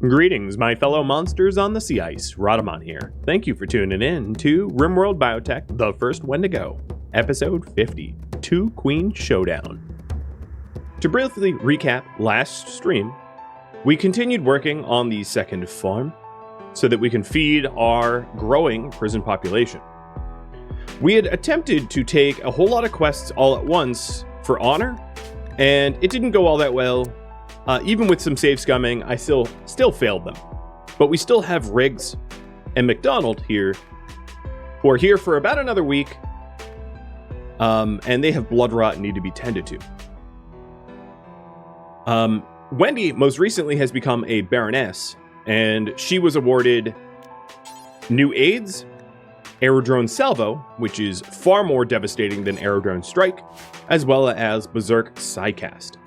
Greetings, my fellow monsters on the sea ice. Rhadamant here. Thank you for tuning in to RimWorld Biotech, The First Wendigo, Episode 50, Two Queen Showdown. To briefly recap last stream, we continued working on the second farm so that we can feed our growing prison population. We had attempted to take a whole lot of quests all at once for honor, and it didn't go all that well. Even with some save scumming, I still failed them. But we still have Riggs and McDonald here, who are here for about another week, and they have blood rot and need to be tended to. Wendy, most recently, has become a Baroness, and she was awarded new aids, Aerodrone Salvo, which is far more devastating than Aerodrone Strike, as well as Berserk Psycast.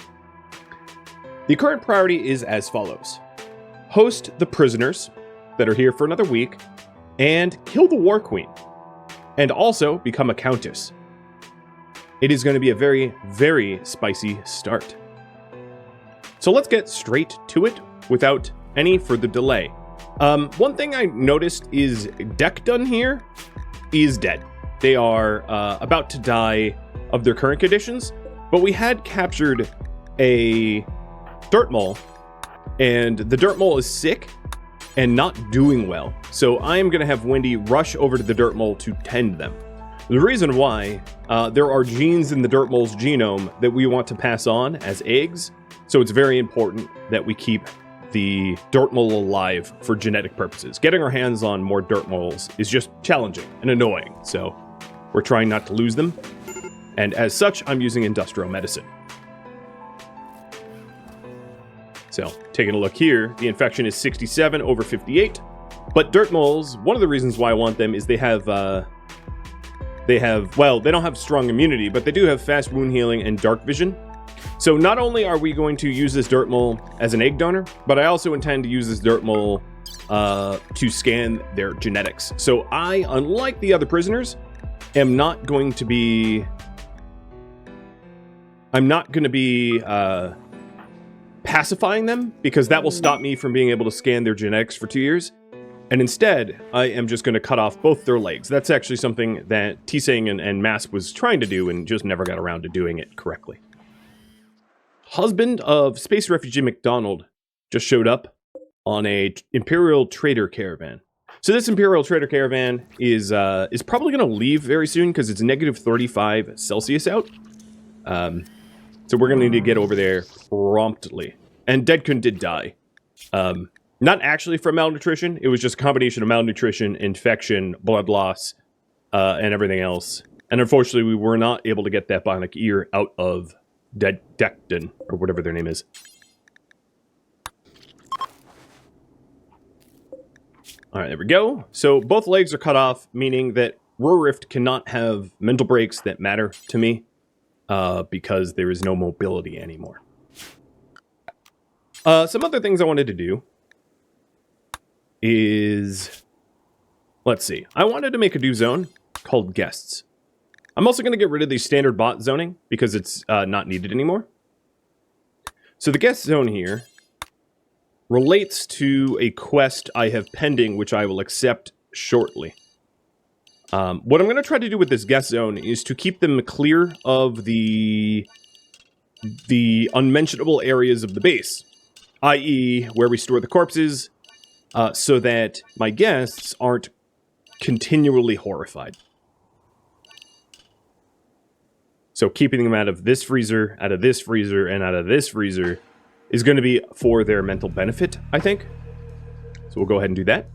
The current priority is as follows. Host the prisoners that are here for another week, and kill the War Queen, and also become a countess. It is going to be a very, very spicy start. So let's get straight to it without any further delay. One thing I noticed is Deckdun here is dead. They are about to die of their current conditions, but we had captured a dirt mole, and the dirt mole is sick and not doing well. So I am going to have Wendy rush over to the dirt mole to tend them. The reason why, there are genes in the dirt mole's genome that we want to pass on as eggs, so it's very important that we keep the dirt mole alive for genetic purposes. Getting our hands on more dirt moles is just challenging and annoying, so we're trying not to lose them. And as such, I'm using industrial medicine. So, taking a look here, the infection is 67 over 58. But dirt moles, one of the reasons why I want them is they don't have strong immunity, but they do have fast wound healing and dark vision. So not only are we going to use this dirt mole as an egg donor, but I also intend to use this dirt mole to scan their genetics. So I, unlike the other prisoners, am not going to be pacifying them, because that will stop me from being able to scan their genetics for 2 years. And instead, I am just going to cut off both their legs. That's actually something that T-Sing and Mask was trying to do and just never got around to doing it correctly. Husband of Space Refugee McDonald just showed up on a Imperial Trader caravan. So this Imperial Trader caravan is probably going to leave very soon because it's negative 35 Celsius out. So we're going to need to get over there promptly. And Deadkun did die. Not actually from malnutrition. It was just a combination of malnutrition, infection, blood loss, and everything else. And unfortunately, we were not able to get that bionic ear out of Deckdun, or whatever their name is. Alright, there we go. So both legs are cut off, meaning that Rorift cannot have mental breaks that matter to me. Because there is no mobility anymore. Some other things I wanted to do is, let's see. I wanted to make a new zone called Guests. I'm also going to get rid of the standard bot zoning because it's not needed anymore. So the guest zone here relates to a quest I have pending, which I will accept shortly. What I'm going to try to do with this guest zone is to keep them clear of the unmentionable areas of the base, i.e. where we store the corpses, so that my guests aren't continually horrified. So keeping them out of this freezer, out of this freezer, and out of this freezer is going to be for their mental benefit, I think. So we'll go ahead and do that.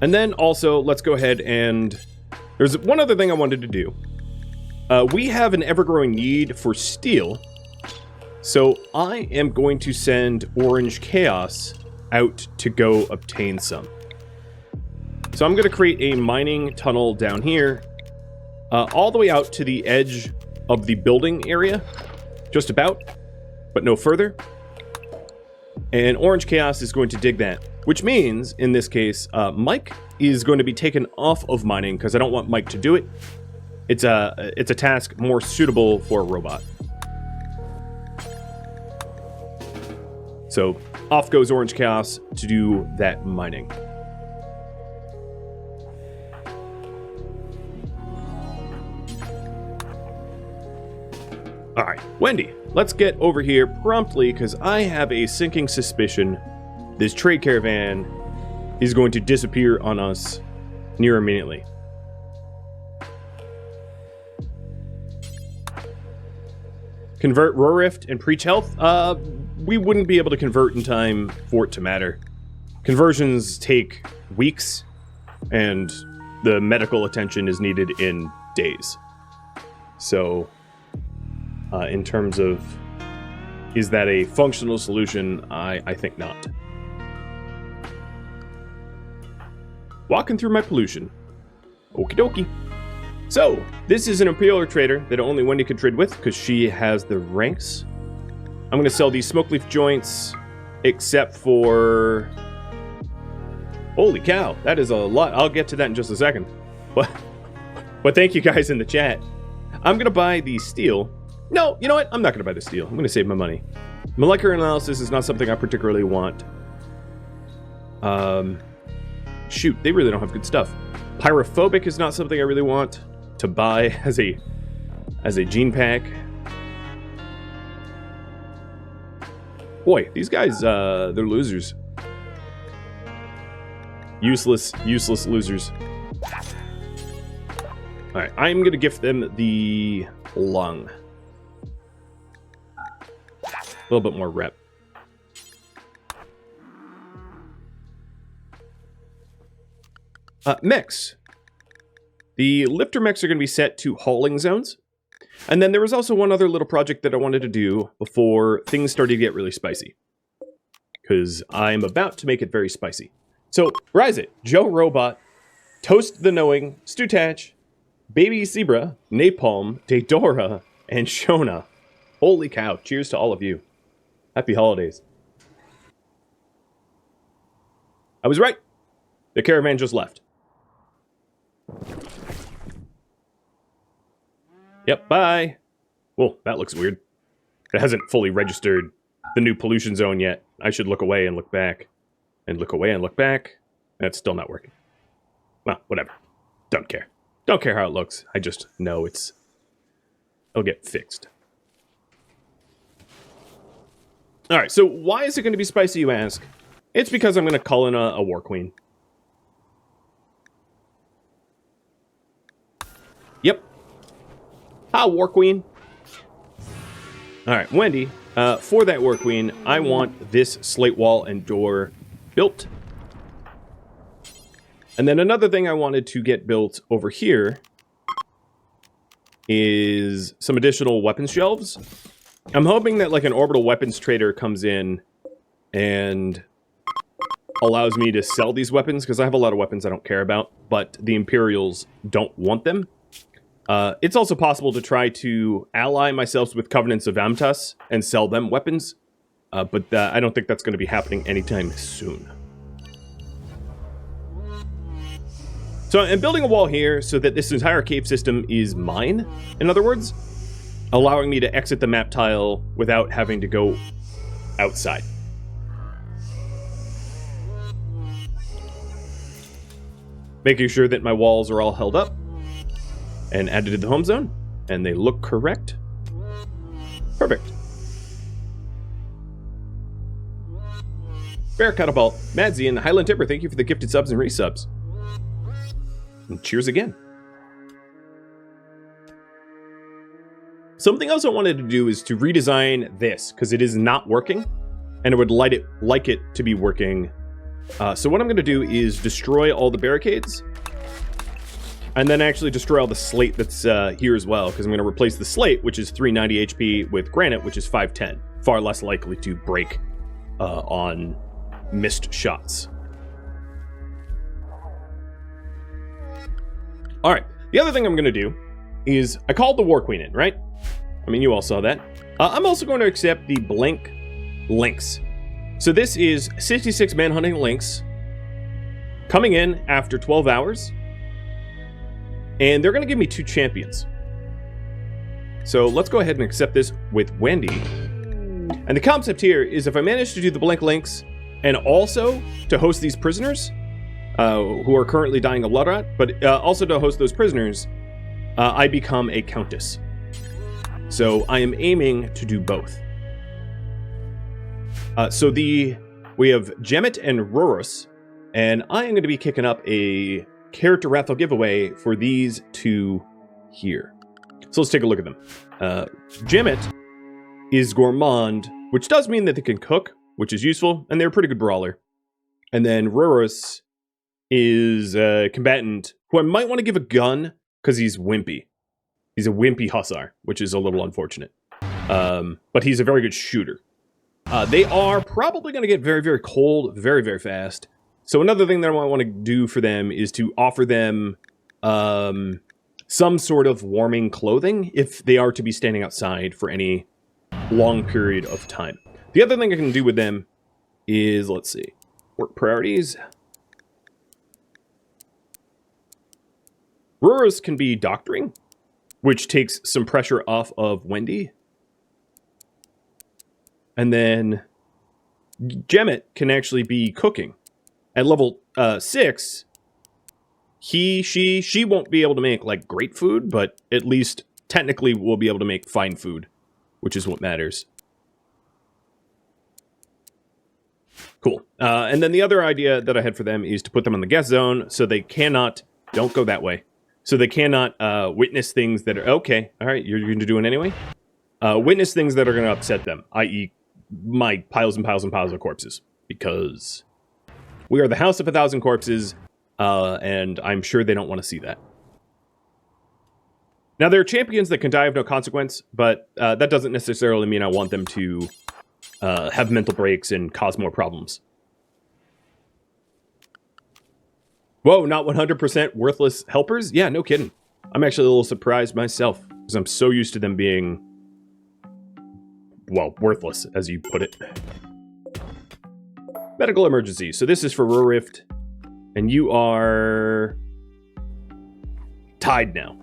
And then also, let's go ahead and... There's one other thing I wanted to do. We have an ever-growing need for steel. So I am going to send Orange Chaos out to go obtain some. So I'm going to create a mining tunnel down here. All the way out to the edge of the building area. Just about. But no further. And Orange Chaos is going to dig that. Which means, in this case, Mike is going to be taken off of mining because I don't want Mike to do it. It's a task more suitable for a robot. So off goes Orange Chaos to do that mining. All right, Wendy, let's get over here promptly because I have a sinking suspicion this trade caravan is going to disappear on us near immediately. Convert Roar Rift and Preach Health? We wouldn't be able to convert in time for it to matter. Conversions take weeks, and the medical attention is needed in days. So, in terms of, is that a functional solution? I think not. Walking through my pollution. Okie dokie. So, this is an Imperial trader that only Wendy could trade with because she has the ranks. I'm going to sell these smoke leaf joints, except for... Holy cow, that is a lot. I'll get to that in just a second. But thank you guys in the chat. I'm going to buy the steel. No, you know what? I'm not going to buy the steel. I'm going to save my money. Molecular analysis is not something I particularly want. Shoot, they really don't have good stuff. Pyrophobic is not something I really want to buy as a gene pack. Boy, these guys, they're losers. Useless losers. Alright, I'm gonna gift them the lung. A little bit more rep. Mechs. The lifter mechs are going to be set to hauling zones. And then there was also one other little project that I wanted to do before things started to get really spicy. Because I'm about to make it very spicy. So, Rise It, Joe Robot, Toast the Knowing, Stutach, Baby Zebra, Napalm, Daedora, and Shona. Holy cow, cheers to all of you. Happy holidays. I was right. The caravan just left. Yep, bye. Well, that looks weird. It hasn't fully registered the new pollution zone yet. I should look away and look back. And look away and look back. That's still not working. Well, whatever. Don't care. Don't care how it looks. I just know it'll get fixed. Alright, so why is it going to be spicy, you ask? It's because I'm going to call in a War Queen. Yep. Hi, War Queen. Alright, Wendy, for that War Queen, I want this slate wall and door built. And then another thing I wanted to get built over here is some additional weapons shelves. I'm hoping that like an orbital weapons trader comes in and allows me to sell these weapons, because I have a lot of weapons I don't care about, but the Imperials don't want them. It's also possible to try to ally myself with Covenants of Amtas and sell them weapons, but I don't think that's going to be happening anytime soon. So I'm building a wall here so that this entire cave system is mine, in other words, allowing me to exit the map tile without having to go outside. Making sure that my walls are all held up and added to the home zone, and they look correct. Perfect. Bear Catapult, Madsy, and Highland Tipper, thank you for the gifted subs and resubs. And cheers again. Something else I wanted to do is to redesign this, because it is not working, and I would like it to be working. So what I'm going to do is destroy all the barricades, and then actually destroy all the slate that's here as well, because I'm going to replace the slate, which is 390 HP, with granite, which is 510. Far less likely to break on missed shots. Alright, the other thing I'm going to do is, I called the War Queen in, right? I mean, you all saw that. I'm also going to accept the blank links. So this is 66 manhunting links coming in after 12 hours. And they're going to give me 2 champions. So let's go ahead and accept this with Wendy. And the concept here is if I manage to do the blink links and also to host these prisoners who are currently dying of blood rot, but also to host those prisoners, I become a countess. So I am aiming to do both. We have Gemmet and Rurus, and I am going to be kicking up a character raffle giveaway for these two here. So let's take a look at them. Gemmet is gourmand, which does mean that they can cook, which is useful, and they're a pretty good brawler. And then Rurus is a combatant who I might want to give a gun because he's wimpy. He's a wimpy hussar, which is a little unfortunate. But he's a very good shooter. They are probably going to get very, very cold very, very fast. So another thing that I might want to do for them is to offer them some sort of warming clothing if they are to be standing outside for any long period of time. The other thing I can do with them is, let's see, work priorities. Rurus can be doctoring, which takes some pressure off of Wendy. And then Gemmet can actually be cooking. At level 6, she won't be able to make like great food, but at least technically will be able to make fine food, which is what matters. Cool. And then the other idea that I had for them is to put them on the guest zone so they cannot, don't go that way. So they cannot witness things that are, okay, all right, you're going to do it anyway. Witness things that are going to upset them, i.e. my piles and piles and piles of corpses, because we are the House of 1,000 Corpses, and I'm sure they don't want to see that. Now, there are champions that can die of no consequence, but that doesn't necessarily mean I want them to have mental breaks and cause more problems. Whoa, not 100% worthless helpers? Yeah, no kidding. I'm actually a little surprised myself, because I'm so used to them being, well, worthless, as you put it. Medical emergency. So this is for Rurift, and you are tied now.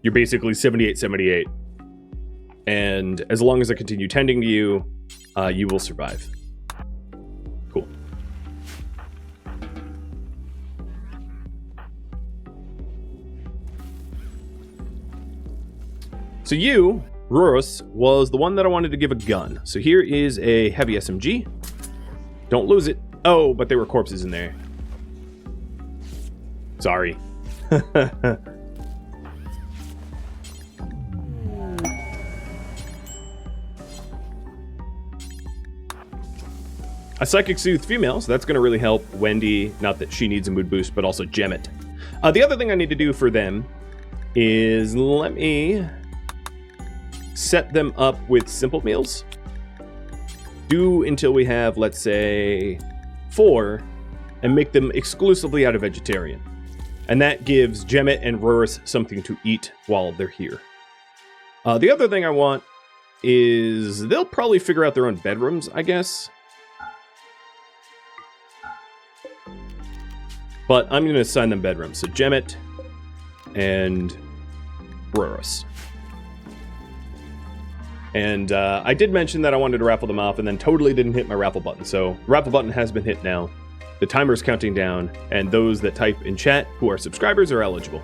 You're basically 78-78. And as long as I continue tending to you, you will survive. Cool. So you, Rurus, was the one that I wanted to give a gun. So here is a heavy SMG. Don't lose it. Oh, but there were corpses in there. Sorry. A Psychic Soothe female, so that's going to really help Wendy. Not that she needs a mood boost, but also Gemmet. The other thing I need to do for them is let me set them up with simple meals. Do until we have, let's say, 4, and make them exclusively out of vegetarian. And that gives Gemmet and Rurus something to eat while they're here. The other thing I want is they'll probably figure out their own bedrooms, I guess. But I'm going to assign them bedrooms. So Gemmet and Rurus. And I did mention that I wanted to raffle them off and then totally didn't hit my raffle button. So the raffle button has been hit now. The timer's counting down, and those that type in chat who are subscribers are eligible.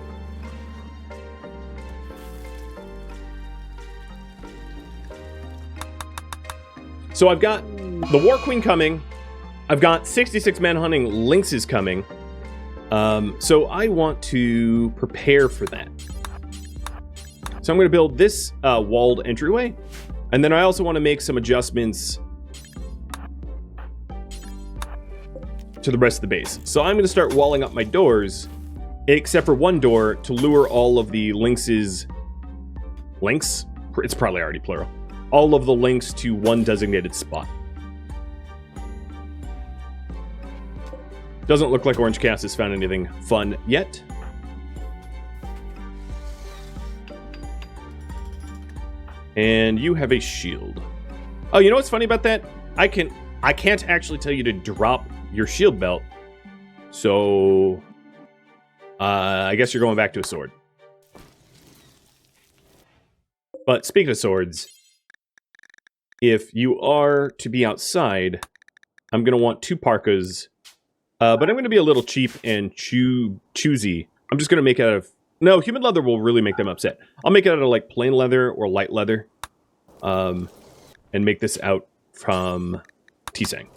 So I've got the War Queen coming. I've got 66 manhunting lynxes coming. So I want to prepare for that. So I'm going to build this walled entryway. And then I also want to make some adjustments to the rest of the base. So I'm going to start walling up my doors, except for one door, to lure all of the lynxes... Lynx? It's probably already plural. All of the lynx to one designated spot. Doesn't look like Orange Cast has found anything fun yet. And you have a shield. Oh, you know what's funny about that? I can't actually tell you to drop your shield belt. So I guess you're going back to a sword. But speaking of swords, if you are to be outside, I'm going to want 2 parkas, but I'm going to be a little cheap and choosy. I'm just going to make it out of... No, human leather will really make them upset. I'll make it out of, like, plain leather or light leather, and make this out from Tisang.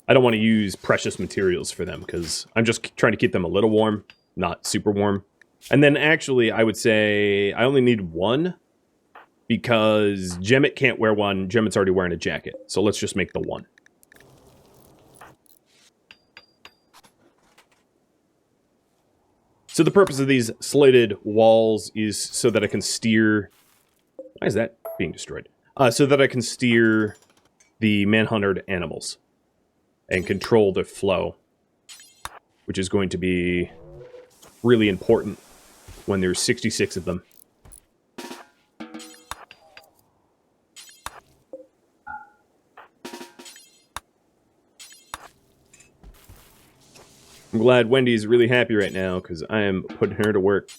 I don't want to use precious materials for them, because I'm just trying to keep them a little warm, not super warm. And then, actually, I would say I only need 1, because Gemmet can't wear one. Gemmet's already wearing a jacket, so let's just make the 1. So the purpose of these slated walls is so that I can steer... Why is that being destroyed? So that I can steer the manhuntered animals and control the flow, which is going to be really important when there's 66 of them. I'm glad Wendy's really happy right now, because I am putting her to work.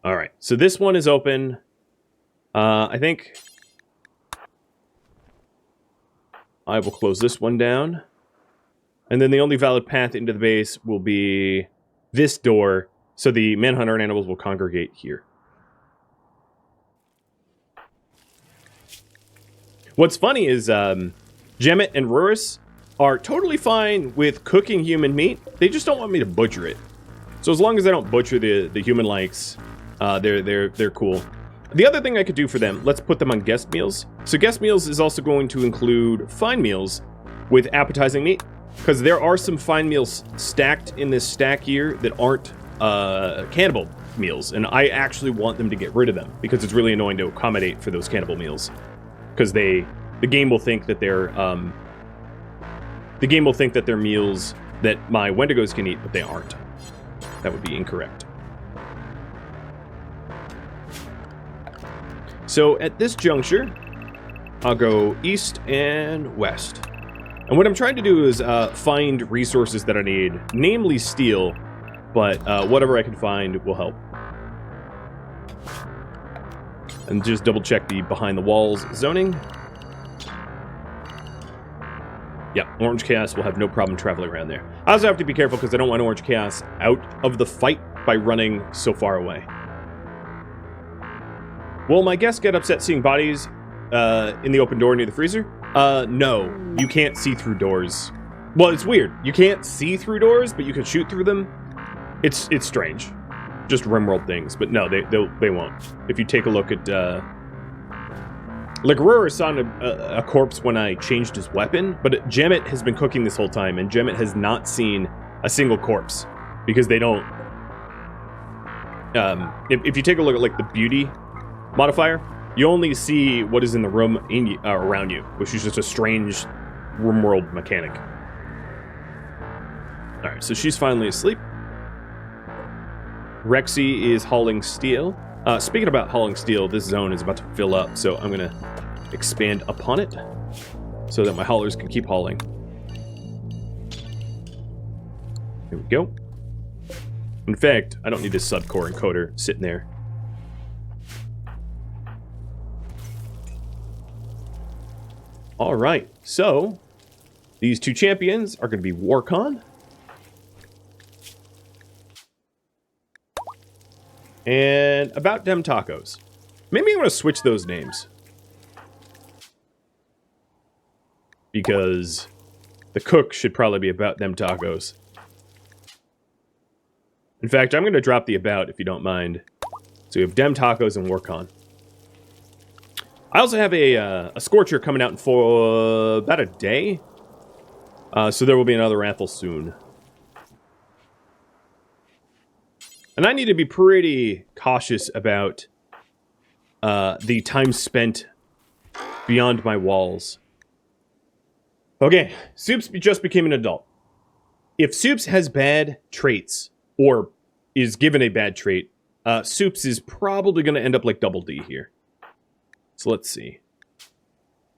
Alright, so this one is open. I think I will close this one down. And then the only valid path into the base will be this door, so the manhunter and animals will congregate here. What's funny is Gemmet and Ruris are totally fine with cooking human meat. They just don't want me to butcher it. So as long as I don't butcher the human likes, they're cool. The other thing I could do for them, let's put them on guest meals. So guest meals is also going to include fine meals with appetizing meat, because there are some fine meals stacked in this stack here that aren't cannibal meals, and I actually want them to get rid of them, because it's really annoying to accommodate for those cannibal meals, because the game will think that they're meals that my Wendigos can eat, but they aren't. That would be incorrect. So at this juncture, I'll go east and west. And what I'm trying to do is find resources that I need, namely steel, but whatever I can find will help. And just double check the behind the walls zoning. Yeah, Orange Chaos will have no problem traveling around there. I also have to be careful because I don't want Orange Chaos out of the fight by running so far away. Will my guests get upset seeing bodies in the open door near the freezer? No. You can't see through doors. Well, it's weird. You can't see through doors, but you can shoot through them. It's strange. Just RimWorld things. But no, they won't. If you take a look at... Like, Ruris saw a corpse when I changed his weapon, but Gemmet has been cooking this whole time, and Gemmet has not seen a single corpse. Because they don't... If you take a look at, like, the beauty modifier, you only see what is in the room around you, which is just a strange RimWorld mechanic. Alright, so she's finally asleep. Rexy is hauling steel. Speaking about hauling steel, this zone is about to fill up, so I'm going to expand upon it so that my haulers can keep hauling. Here we go. In fact, I don't need this subcore encoder sitting there. Alright, so these two champions are going to be Warcon and About Dem Tacos. Maybe I'm going to switch those names, because the cook should probably be About Dem Tacos. In fact, I'm going to drop the About, if you don't mind. So we have Dem Tacos and Warcon. I also have a Scorcher coming out for about a day. So there will be another raffle soon. And I need to be pretty cautious about the time spent beyond my walls. Okay, Soups just became an adult. If Soups has bad traits, or is given a bad trait, Soups is probably going to end up like Double D here. So let's see.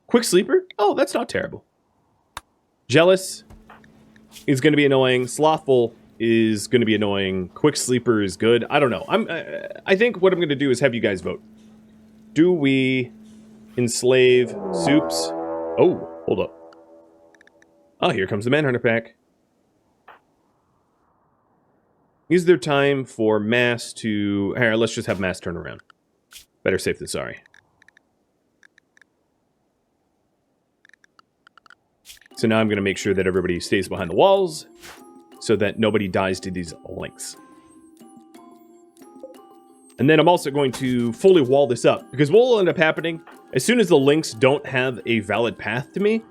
Quick Sleeper? Oh, that's not terrible. Jealous is going to be annoying. Slothful is going to be annoying. Quick Sleeper is good. I don't know. I think what I'm going to do is have you guys vote. Do we enslave Soups? Oh, hold up. Oh, here comes the Manhunter pack. Is there time for Mass to... Here, let's just have Mass turn around. Better safe than sorry. So now I'm going to make sure that everybody stays behind the walls so that nobody dies to these links. And then I'm also going to fully wall this up, because what will end up happening, as soon as the links don't have a valid path to me,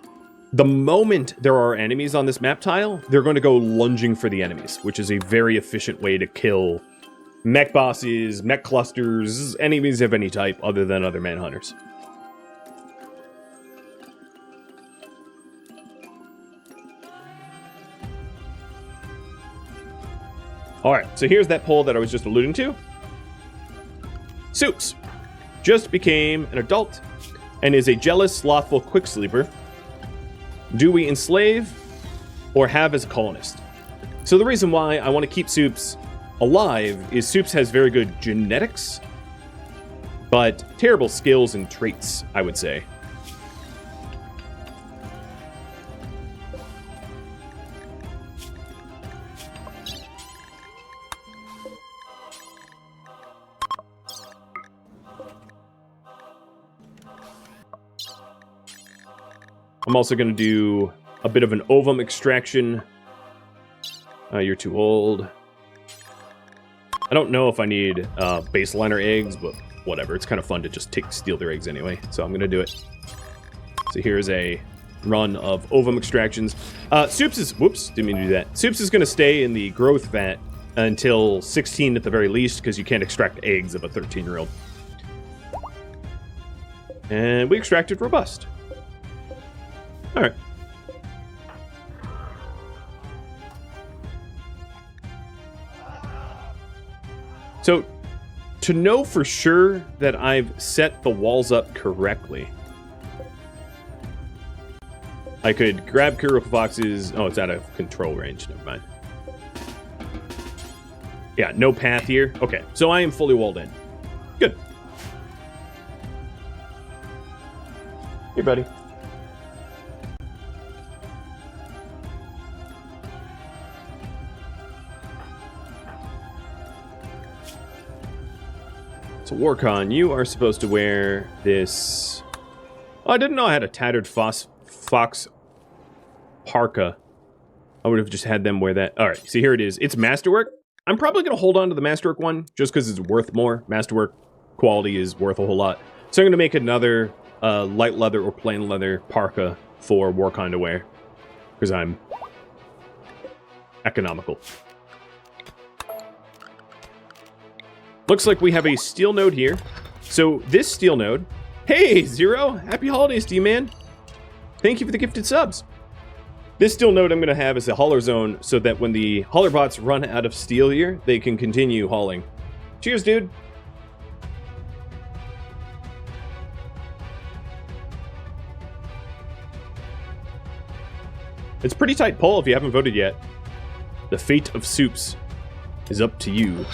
the moment there are enemies on this map tile, they're going to go lunging for the enemies, which is a very efficient way to kill mech bosses, mech clusters, enemies of any type other than other manhunters. Alright, so here's that poll that I was just alluding to. Soups just became an adult and is a jealous, slothful quick sleeper. Do we enslave or have as a colonist? So the reason why I want to keep Soups alive is Soups has very good genetics, but terrible skills and traits, I would say. I'm also going to do a bit of an ovum extraction. You're too old. I don't know if I need baseliner eggs, but whatever. It's kind of fun to just steal their eggs anyway, so I'm going to do it. So here's a run of ovum extractions. Soups is... Whoops, didn't mean to do that. Soups is going to stay in the growth vat until 16 at the very least, because you can't extract eggs of a 13-year-old. And we extracted robust. Alright. So, to know for sure that I've set the walls up correctly, I could grab Kuroko Fox's... Oh, it's out of control range. Never mind. Yeah, no path here. Okay, so I am fully walled in. Good. Hey, buddy. So, Warcon, you are supposed to wear this... Oh, I didn't know I had a tattered fox parka. I would have just had them wear that. Alright, see, here it is. It's Masterwork. I'm probably going to hold on to the Masterwork one, just because it's worth more. Masterwork quality is worth a whole lot. So I'm going to make another light leather or plain leather parka for Warcon to wear, because I'm economical. Looks like we have a steel node here. So this steel node... Hey, Zero! Happy holidays to you, man! Thank you for the gifted subs! This steel node I'm going to have is a hauler zone, so that when the hauler bots run out of steel here, they can continue hauling. Cheers, dude! It's a pretty tight poll if you haven't voted yet. The fate of Soups is up to you.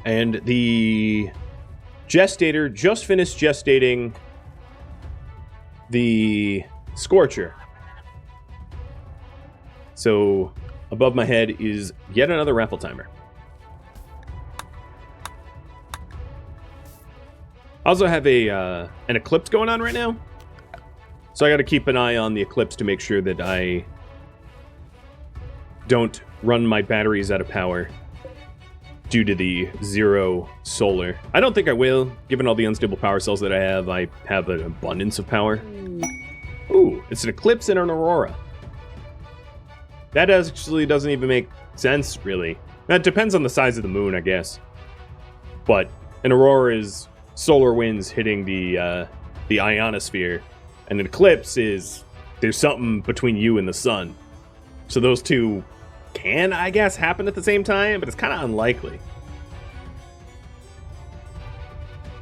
And the gestator just finished gestating the Scorcher. So above my head is yet another raffle timer. I also have an eclipse going on right now. So I got to keep an eye on the eclipse to make sure that I don't run my batteries out of power due to the zero solar. I don't think I will. Given all the unstable power cells that I have an abundance of power. Ooh, it's an eclipse and an aurora. That actually doesn't even make sense, really. That depends on the size of the moon, I guess. But an aurora is solar winds hitting the ionosphere, and an eclipse is there's something between you and the sun. So those two can, I guess, happen at the same time, but it's kind of unlikely.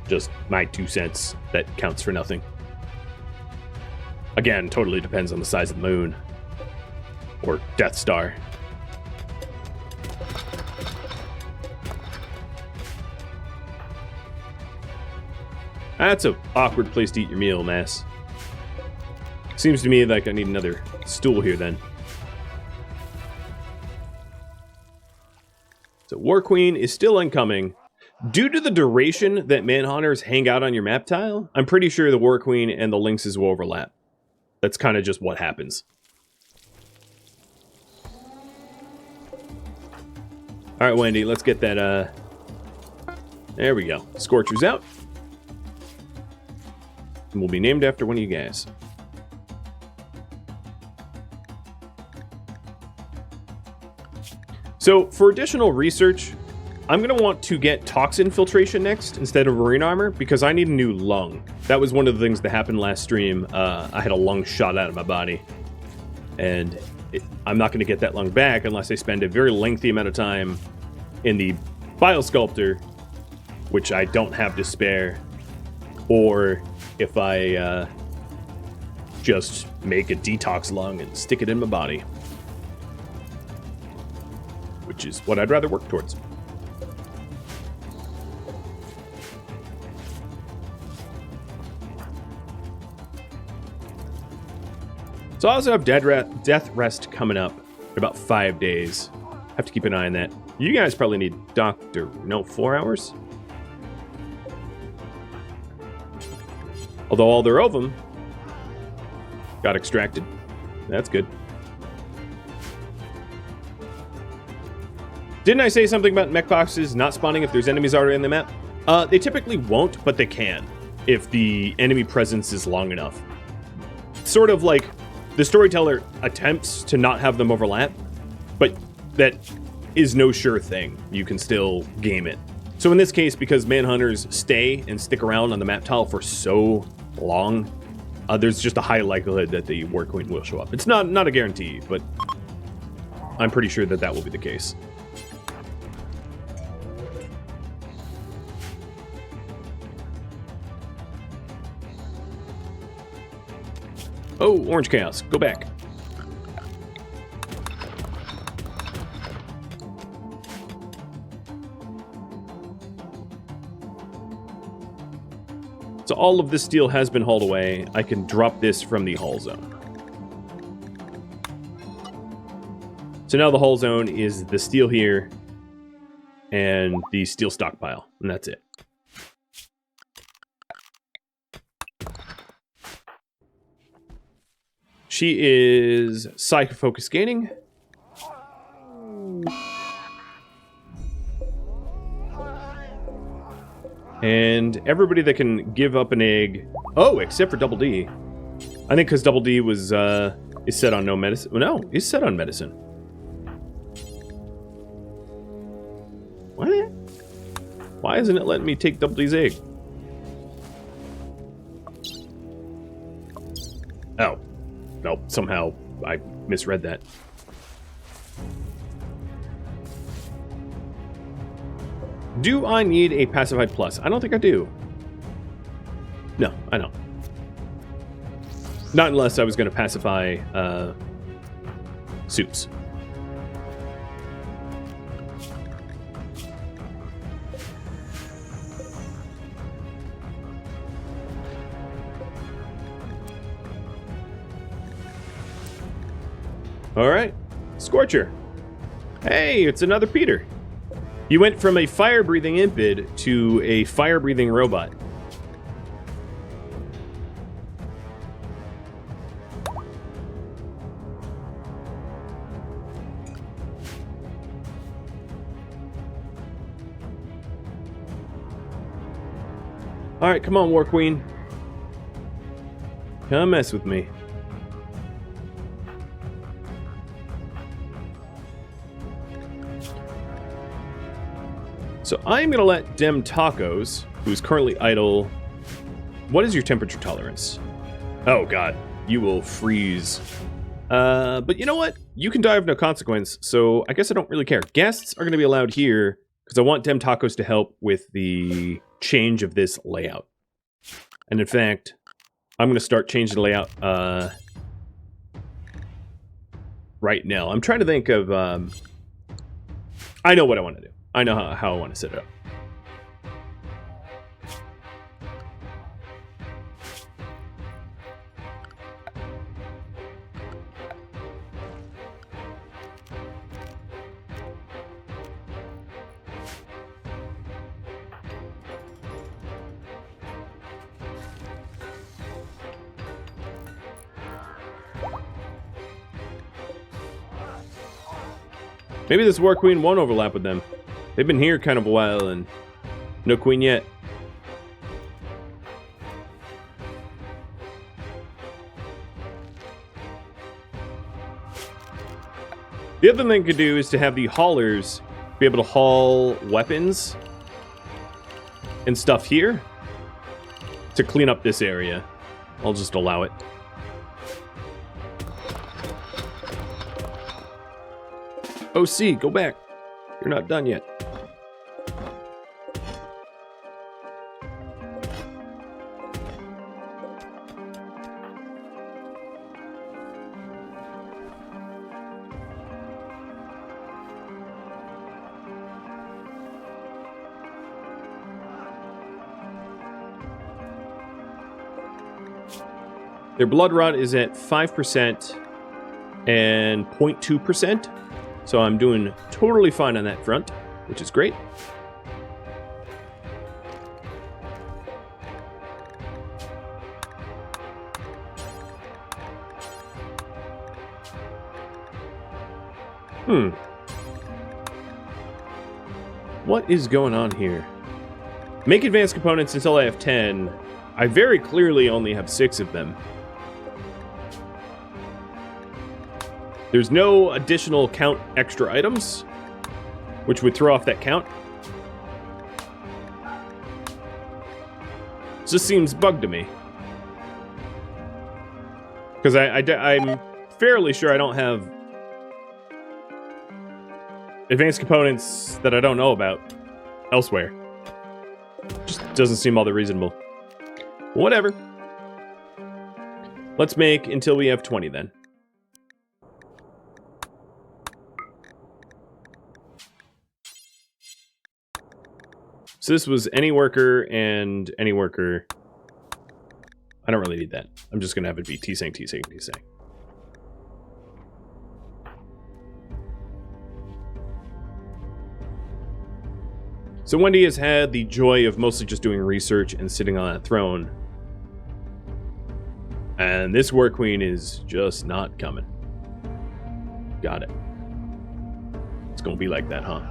Just my 2 cents that counts for nothing. Again, totally depends on the size of the moon. Or Death Star. That's an awkward place to eat your meal, Mass. Seems to me like I need another stool here, then. So War Queen is still incoming. Due to the duration that manhunters hang out on your map tile, I'm pretty sure the War Queen and the lynxes will overlap. That's kind of just what happens. Alright, Wendy, let's get that, there we go. Scorcher's out. And we'll be named after one of you guys. So, for additional research, I'm going to want to get toxin filtration next instead of marine armor because I need a new lung. That was one of the things that happened last stream. I had a lung shot out of my body. And I'm not going to get that lung back unless I spend a very lengthy amount of time in the biosculptor, which I don't have to spare, or if I just make a detox lung and stick it in my body. Which is what I'd rather work towards. So I also have Death Rest coming up in about 5 days. Have to keep an eye on that. You guys probably need 4 hours? Although all their ovum got extracted. That's good. Didn't I say something about mech boxes not spawning if there's enemies already in the map? They typically won't, but they can if the enemy presence is long enough. Sort of like the Storyteller attempts to not have them overlap, but that is no sure thing. You can still game it. So in this case, because manhunters stay and stick around on the map tile for so long, there's just a high likelihood that the War Queen will show up. It's not a guarantee, but I'm pretty sure that that will be the case. Oh, Orange Chaos, go back. So all of this steel has been hauled away. I can drop this from the hull zone. So now the hull zone is the steel here and the steel stockpile, and that's it. She is Psycho Focus gaining. And everybody that can give up an egg... Oh, except for Double D. I think because Double D was is set on no medicine. Well, no, he's set on medicine. What? Why isn't it letting me take Double D's egg? Oh. Nope, somehow I misread that. Do I need a pacified plus? I don't think I do. No, I don't. Not unless I was going to pacify soups. Alright, Scorcher. Hey, it's another Peter. You went from a fire-breathing impid to a fire-breathing robot. Alright, come on, War Queen. Come mess with me. So I'm going to let Dem Tacos, who's currently idle... What is your temperature tolerance? Oh, God. You will freeze. But you know what? You can die of no consequence, so I guess I don't really care. Guests are going to be allowed here, because I want Dem Tacos to help with the change of this layout. And in fact, I'm going to start changing the layout right now. I'm trying to think of... I know what I want to do. I know how I want to set it up. Maybe this War Queen won't overlap with them. They've been here kind of a while and no queen yet. The other thing I could do is to have the haulers be able to haul weapons and stuff here to clean up this area. I'll just allow it. OC, go back. You're not done yet. Their blood rot is at 5% and 0.2%. So I'm doing totally fine on that front, which is great. What is going on here? Make advanced components until I have 10. I very clearly only have 6 of them. There's no additional count extra items, which would throw off that count. This seems bugged to me. Because I'm fairly sure I don't have advanced components that I don't know about elsewhere. Just doesn't seem all that reasonable. Whatever. Let's make until we have 20 then. So this was any worker and any worker. I don't really need that. I'm just going to have it be T-Sang, T-Sang, T-Sang. So Wendy has had the joy of mostly just doing research and sitting on that throne. And this War Queen is just not coming. Got it. It's going to be like that, huh?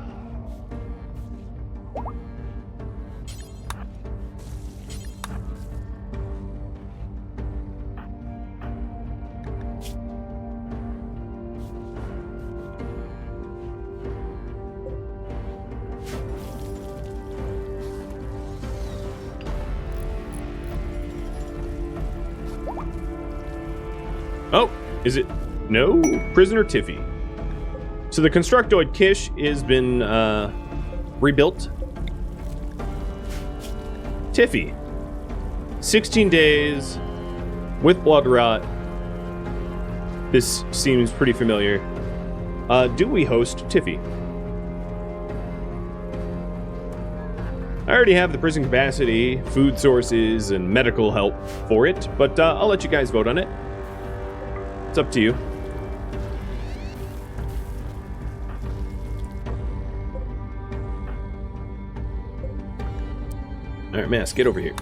Oh, is it? No, prisoner Tiffy. So the constructoid Kish has been rebuilt. Tiffy, 16 days with blood rot. This seems pretty familiar. Do we host Tiffy? I already have the prison capacity, food sources, and medical help for it, but I'll let you guys vote on it. It's up to you. All right, Mask, get over here.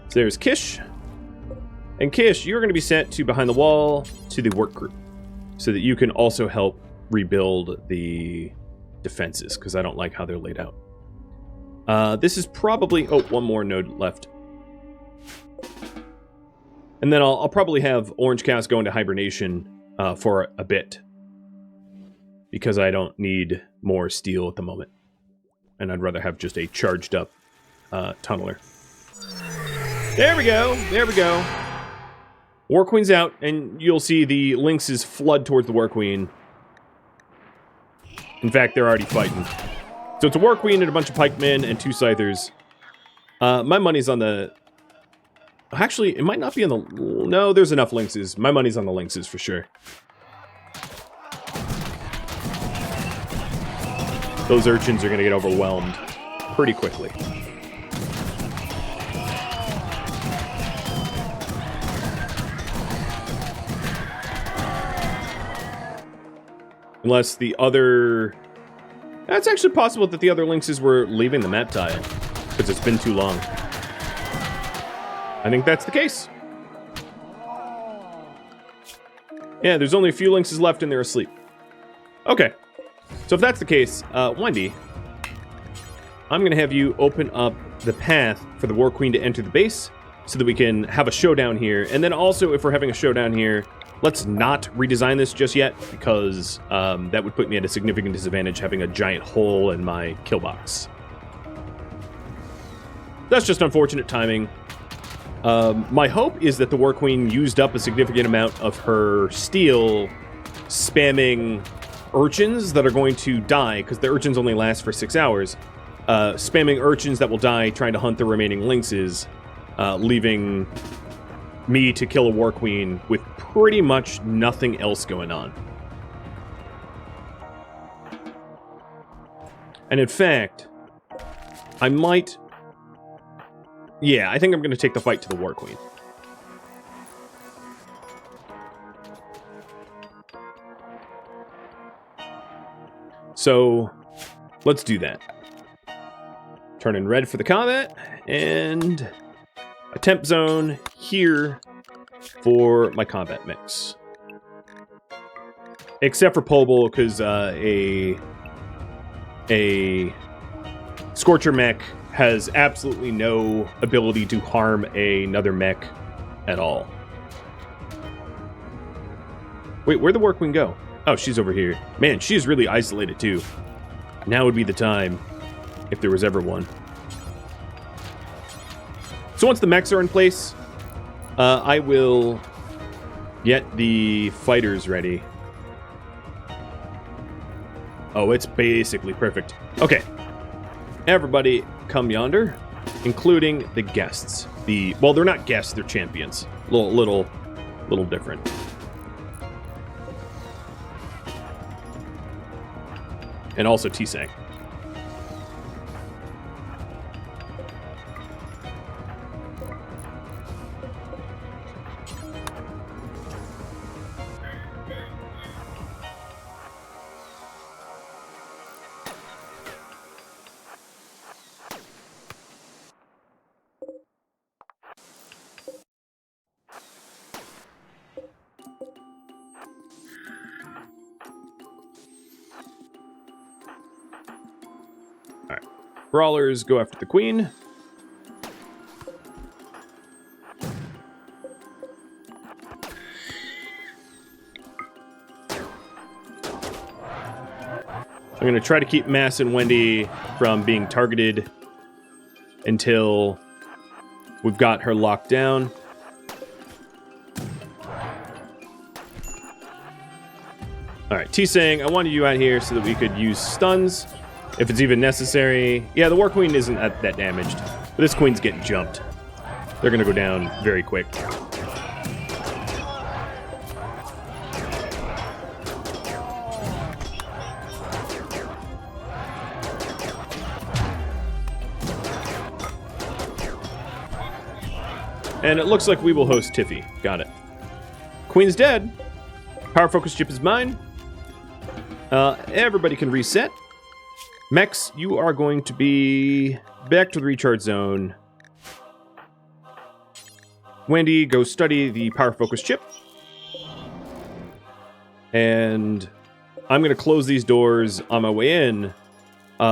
So there's Kish. And Kish, you're going to be sent to behind the wall to the work group so that you can also help rebuild the defenses, because I don't like how they're laid out. This is probably... Oh, one more node left. And then I'll probably have Orange Cast go into hibernation for a bit, because I don't need more steel at the moment. And I'd rather have just a charged up tunneler. There we go. There we go. War Queen's out, and you'll see the lynxes flood towards the War Queen. In fact, they're already fighting. So it's a War Queen and a bunch of pikemen and 2 scythers. My money's on the... Actually, it might not be on the... No, there's enough lynxes. My money's on the lynxes for sure. Those urchins are going to get overwhelmed pretty quickly. Unless the other... It's actually possible that the other lynxes were leaving the map tile, because it's been too long. I think that's the case. Yeah, there's only a few lynxes left and they're asleep. Okay. So if that's the case, Wendy, I'm going to have you open up the path for the War Queen to enter the base so that we can have a showdown here. And then also, if we're having a showdown here, let's not redesign this just yet, because that would put me at a significant disadvantage having a giant hole in my kill box. That's just unfortunate timing. My hope is that the War Queen used up a significant amount of her steel spamming urchins that are going to die, because the urchins only last for 6 hours. Spamming urchins that will die trying to hunt the remaining lynxes, leaving me to kill a War Queen with pretty much nothing else going on. And in fact, I might... Yeah, I think I'm going to take the fight to the War Queen. So, let's do that. Turn in red for the combat, and a temp zone here for my combat mix. Except for Pobel, because a Scorcher mech has absolutely no ability to harm another mech at all. Wait, where'd the War Queen go? Oh, she's over here. Man, she's really isolated too. Now would be the time, if there was ever one. So once the mechs are in place, I will get the fighters ready. Oh, it's basically perfect. Okay. Everybody come yonder, including the guests. Well, they're not guests, they're champions. Little different. And also T-Sang. Brawlers go after the queen. I'm going to try to keep Mass and Wendy from being targeted until we've got her locked down. Alright, T-Sang, I wanted you out here so that we could use stuns. If it's even necessary. Yeah, the War Queen isn't that damaged. But this queen's getting jumped. They're going to go down very quick. And it looks like we will host Tiffy. Got it. Queen's dead. Power focus chip is mine. Everybody can reset. Mex, you are going to be back to the recharge zone. Wendy, go study the power focus chip. And I'm going to close these doors on my way in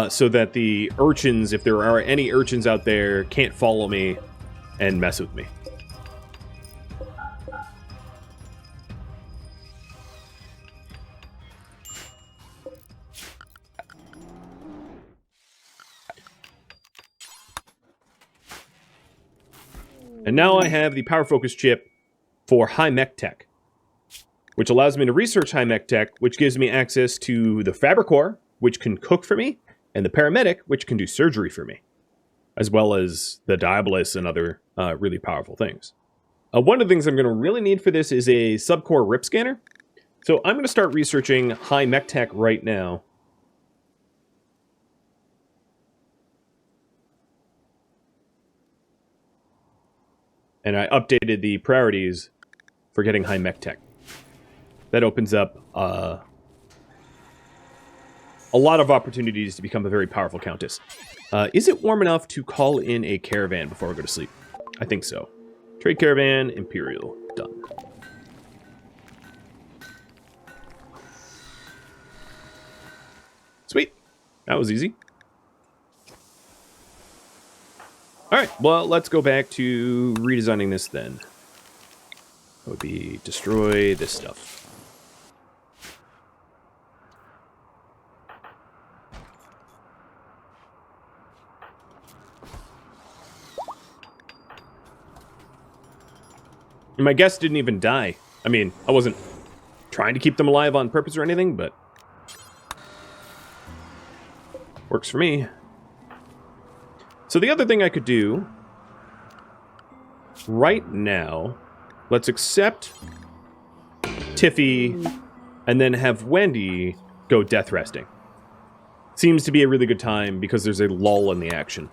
so that the urchins, if there are any urchins out there, can't follow me and mess with me. And now I have the power focus chip for high mech tech, which allows me to research high mech tech, which gives me access to the Fabricor, which can cook for me, and the Paramedic, which can do surgery for me, as well as the Diabolus and other really powerful things. One of the things I'm going to really need for this is a subcore rip scanner. So I'm going to start researching high mech tech right now. And I updated the priorities for getting high mech tech. That opens up a lot of opportunities to become a very powerful countess. Is it warm enough to call in a caravan before I go to sleep? I think so. Trade caravan, Imperial, done. Sweet. That was easy. Alright, well, let's go back to redesigning this then. That would be destroy this stuff. And my guests didn't even die. I mean, I wasn't trying to keep them alive on purpose or anything, but works for me. So the other thing I could do right now, let's accept Tiffy and then have Wendy go death resting. Seems to be a really good time because there's a lull in the action.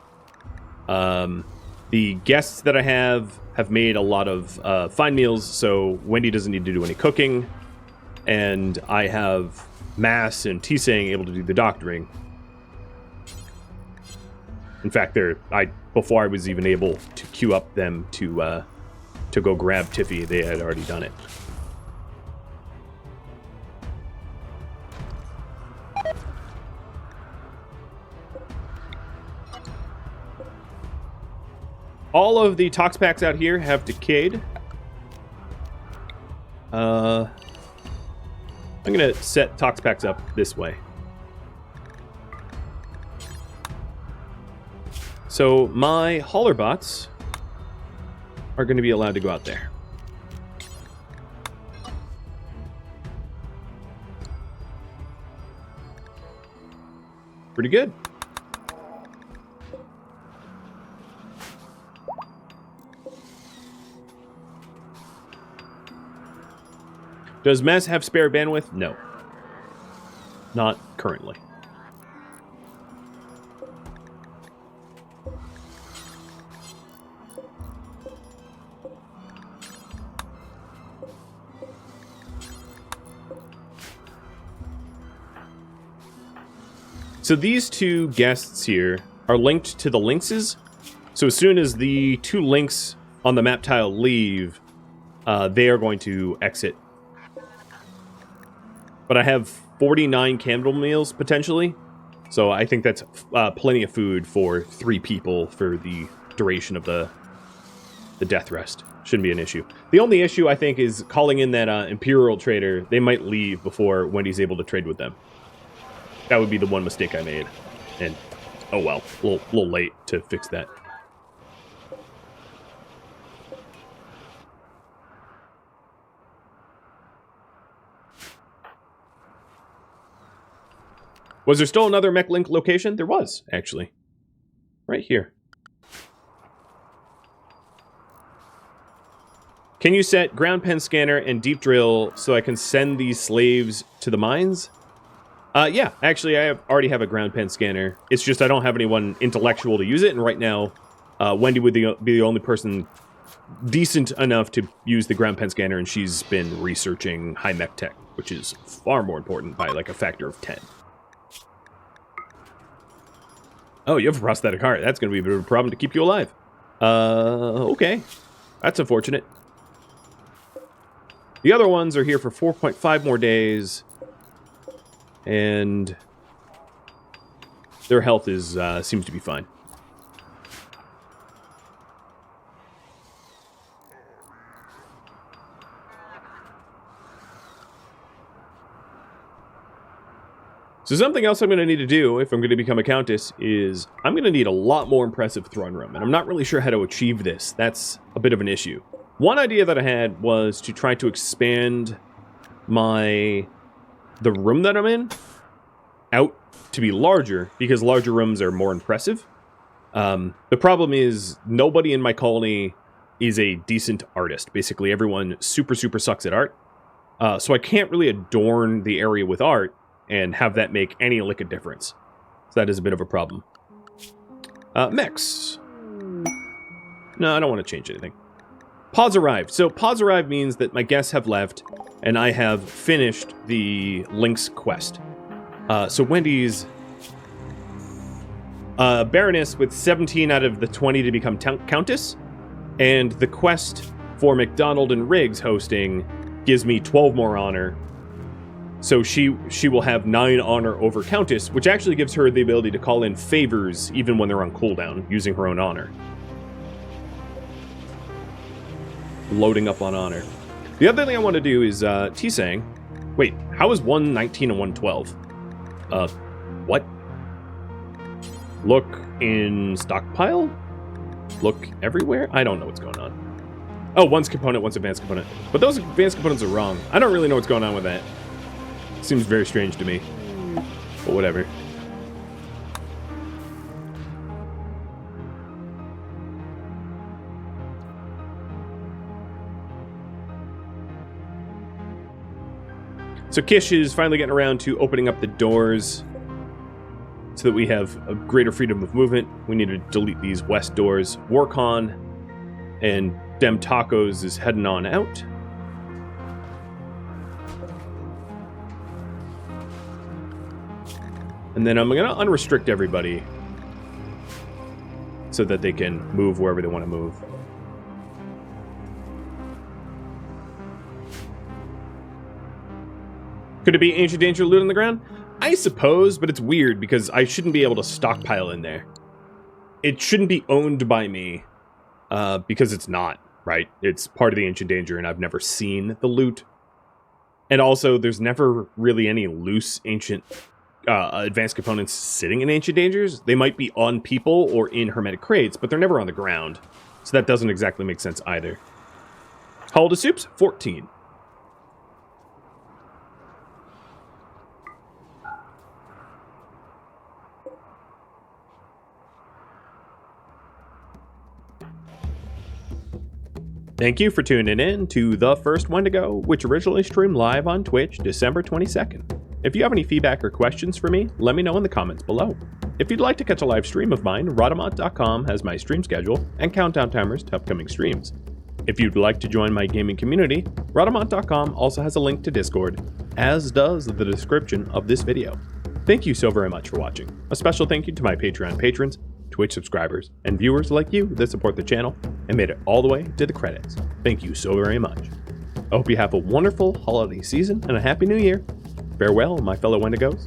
The guests that I have made a lot of fine meals, so Wendy doesn't need to do any cooking. And I have Mass and T-Sang able to do the doctoring. In fact, before I was even able to queue up them to go grab Tiffy, they had already done it. All of the tox packs out here have decayed. I'm gonna set tox packs up this way. So my hauler bots are going to be allowed to go out there. Pretty good. Does Mess have spare bandwidth? No. Not currently. So these two guests here are linked to the lynxes. So as soon as the two lynx on the map tile leave, they are going to exit. But I have 49 candle meals, potentially. So I think that's plenty of food for 3 people for the duration of the death rest. Shouldn't be an issue. The only issue, I think, is calling in that Imperial trader. They might leave before Wendy's able to trade with them. That would be the one mistake I made. And, oh well, a little late to fix that. Was there still another mech link location? There was, actually. Right here. Can you set ground pen scanner and deep drill so I can send these slaves to the mines? Yeah, actually, I already have a ground pen scanner. It's just I don't have anyone intellectual to use it, and right now, Wendy would be the only person decent enough to use the ground pen scanner, and she's been researching high mech tech, which is far more important by like a factor of 10. Oh, you have a prosthetic heart. That's going to be a bit of a problem to keep you alive. Okay. That's unfortunate. The other ones are here for 4.5 more days. And their health is seems to be fine. So something else I'm going to need to do if I'm going to become a countess is I'm going to need a lot more impressive throne room, and I'm not really sure how to achieve this. That's a bit of an issue. One idea that I had was to try to expand the room that I'm in out to be larger, because larger rooms are more impressive. The problem is nobody in my colony is a decent artist. Basically, everyone super sucks at art. So I can't really adorn the area with art and have that make any lick of difference. So that is a bit of a problem. Mechs. No, I don't want to change anything. Pods arrived. So pods arrived means that my guests have left, and I have finished the Lynx quest. So Wendy's Baroness with 17 out of the 20 to become countess, and the quest for McDonald and Riggs hosting gives me 12 more honor. So she will have 9 honor over countess, which actually gives her the ability to call in favors even when they're on cooldown, using her own honor. Loading up on honor. The other thing I want to do is T-Sang. Wait, how is 119 and 112? What? Look in stockpile? Look everywhere? I don't know what's going on. Oh, one's component, one's advanced component. But those advanced components are wrong. I don't really know what's going on with that. Seems very strange to me. But whatever. So Kish is finally getting around to opening up the doors so that we have a greater freedom of movement. We need to delete these west doors. Warcon and Dem Tacos is heading on out. And then I'm going to unrestrict everybody so that they can move wherever they want to move. Could it be Ancient Danger loot on the ground? I suppose, but it's weird because I shouldn't be able to stockpile in there. It shouldn't be owned by me because it's not, right? It's part of the Ancient Danger and I've never seen the loot. And also, there's never really any loose ancient advanced components sitting in Ancient Dangers. They might be on people or in hermetic crates, but they're never on the ground. So that doesn't exactly make sense either. How old is Soups? 14. Thank you for tuning in to The First Wendigo, which originally streamed live on Twitch December 22nd. If you have any feedback or questions for me, let me know in the comments below. If you'd like to catch a live stream of mine, Rhadamant.com has my stream schedule and countdown timers to upcoming streams. If you'd like to join my gaming community, Rhadamant.com also has a link to Discord, as does the description of this video. Thank you so very much for watching. A special thank you to my Patreon patrons, Twitch subscribers, and viewers like you that support the channel and made it all the way to the credits. Thank you so very much. I hope you have a wonderful holiday season and a happy new year. Farewell, my fellow Wendigos.